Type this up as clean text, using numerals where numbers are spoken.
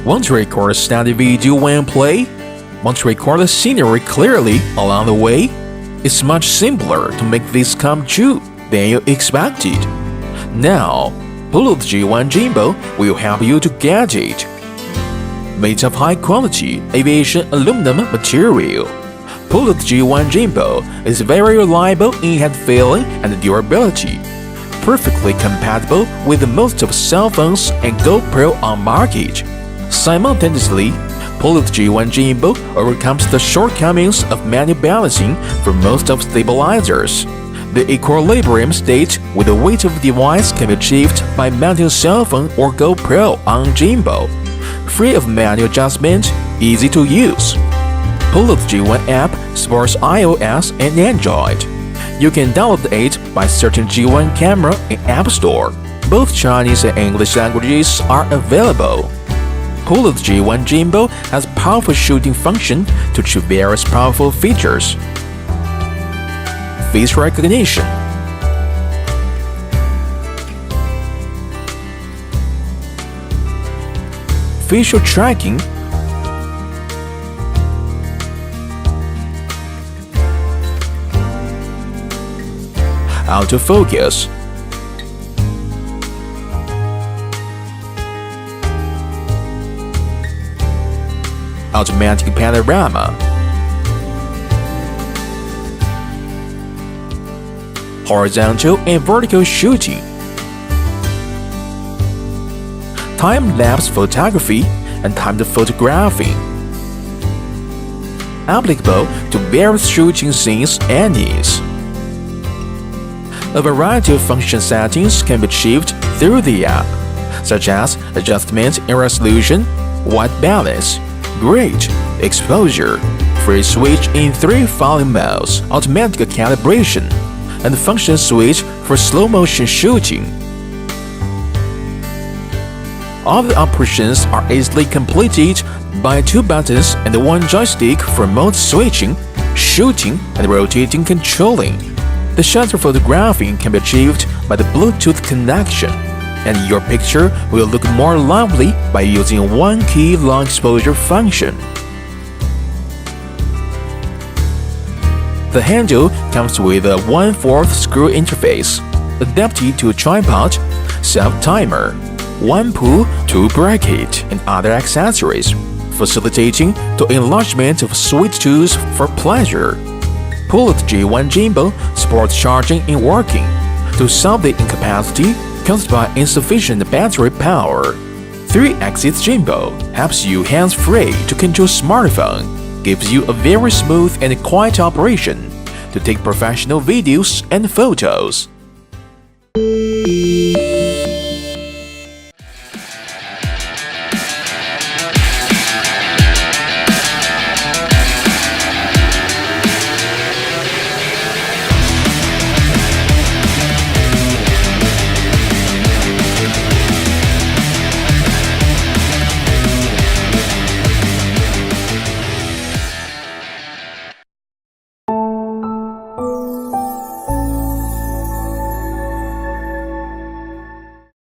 Want to record a steady video when play? Want to record the scenery clearly along the way? It's much simpler to make this come true than you expected. Now, PULUZ G1 Gimbal will help you to get it. Made of high-quality aviation aluminum material, PULUZ G1 Gimbal is very reliable in hand feeling and durability, perfectly compatible with most of cell phones and GoPro on market. Simultaneously, PULUZ G1 Gimbal overcomes the shortcomings of manual balancing for most of stabilizers. The equilibrium state with the weight of the device can be achieved by mounting a cell phone or GoPro on Gimbal. Free of manual adjustment, easy to use. PULUZ G1 app supports iOS and Android. You can download it by searching G1 Camera in App Store. Both Chinese and English languages are available. PULUZ G1 Gimbal has powerful shooting function to achieve various powerful features. Face recognition, facial tracking, autofocus, automatic panorama, horizontal and vertical shooting, time-lapse photography and timed photographing. Applicable to various shooting scenes and needs. A variety of function settings can be achieved through the app, such as adjustment in resolution, white balance, grid, exposure, free switch in 3 volume modes, automatic calibration, and function switch for slow-motion shooting. All the operations are easily completed by 2 buttons and 1 joystick for mode switching, shooting, and rotating controlling. The shutter photographing can be achieved by the Bluetooth connection, and your picture will look more lively by using 1 key long exposure function. The handle comes with a 1/4 screw interface, adapted to a tripod, self-timer, 1 pull, 2 bracket, and other accessories, facilitating the enlargement of switch tools for pleasure. PULUZ G1 Gimbal supports charging in working to solve the incapacity caused by insufficient battery power. 3-axis gimbal helps you hands-free to control smartphone, gives you a very smooth and quiet operation to take professional videos and photos.